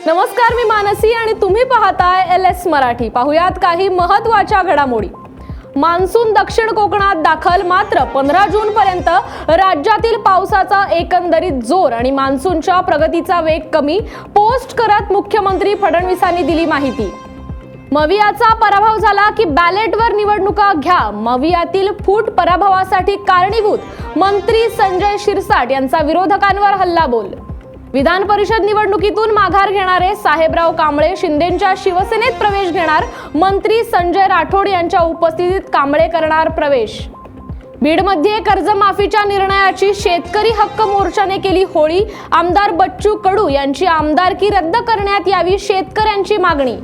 नमस्कार, मी मानसी आणि तुम्ही पाहताय LS मराठी। पाहुयात काही महत्त्वाच्या घडामोडी। मान्सून दक्षिण कोकणात दाखल, मात्र 15 जून पर्यंत राज्यातील पावसाचा एकंदरीत जोर आणि मान्सूनच्या प्रगतीचा वेग कमी। पोस्ट करत मुख्यमंत्री फडणवीसांनी दिली माहिती। मवियाचा पराभव झाला की बॅलेटवर निवडणुका घ्या, मवियातील फूट पराभवासाठी कारणीभूत मंत्री संजय शिरसाट यांचा विरोधकांवर हल्लाबोल। विधान परिषद निवडणुकीतून माघार घेणारे साहेबराव कांबळे शिंदेंच्या शिवसेनेत प्रवेश घेणार, मंत्री संजय राठोड यांच्या उपस्थितीत कांबळे करणार प्रवेश। बीडमध्ये कर्जमाफीच्या निर्णयाची शेतकरी हक्क मोर्चाने केली होळी, आमदार बच्चू कडू यांची आमदारकी रद्द करण्यात यावी, शेतकऱ्यांची मागणी।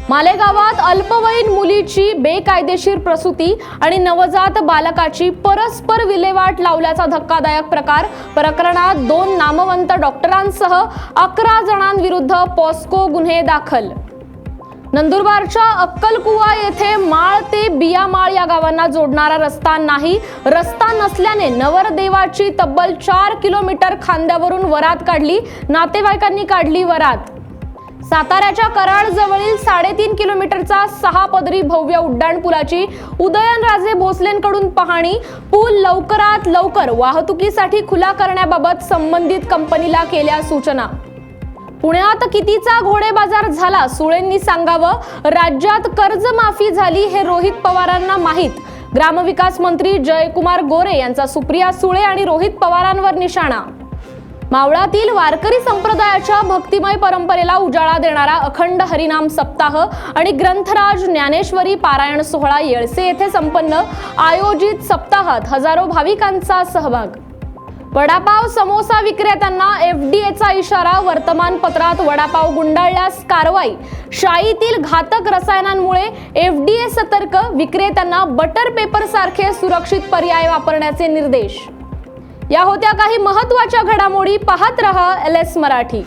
मालेगावात अल्पवयीन मुलीची बेकायदेशीर प्रसूती आणि नवजात बालकाची परस्पर विल्हेवाट लावल्याचा धक्कादायक प्रकार। प्रकरणात 2 नामवंत डॉक्टरांसह 11 जणांविरुद्ध पॉस्को गुन्हे दाखल। नंदुरबारच्या अक्कलकुवा येथे माळ ते बियामाळ या गावांना जोडणारा रस्ता नाही। रस्ता नसल्याने नवरदेवाची तब्बल 4 किलोमीटर खांद्यावरून वरात काढली, नातेवाईकांनी काढली वरात। साताऱ्याच्या कराड जवळील 3.5 किलोमीटरचा 6 पदरी भव्य उड्डाण पुलाची उदयनराजे भोसलेंकडून पाहणी। पूल लवकरात लवकर वाहतुकीसाठी खुला करण्याबाबत संबंधित कंपनीला केल्या सूचना। पुण्यात कितीचा घोडे बाजार झाला, सुळेंनी सांगावं। राज्यात कर्जमाफी झाली हे रोहित पवारांना माहीत। ग्रामविकास मंत्री जयकुमार गोरे यांचा सुप्रिया सुळे आणि रोहित पवारांवर निशाणा। मावळातील वारकरी संप्रदायाच्या भक्तिमय परंपरेला उजाळा देणारा अखंड हरिनाम सप्ताह आणि ग्रंथराज ज्ञानेश्वरी पारायण सोहळा येळसे येथे संपन्न। आयोजित सप्ताहात हजारो भाविकांचा सहभाग। वडापाव समोसा विक्रेत्यांना FDAचा इशारा, वर्तमानपत्रात वडापाव गुंडाळल्यास कारवाई। शाईतील घातक रसायनांमुळे FDA सतर्क, विक्रेत्यांना बटर पेपर सारखे सुरक्षित पर्याय वापरण्याचे निर्देश। या होत्या काही महत्त्वाच्या घडामोडी। पाहत रहा LS मराठी।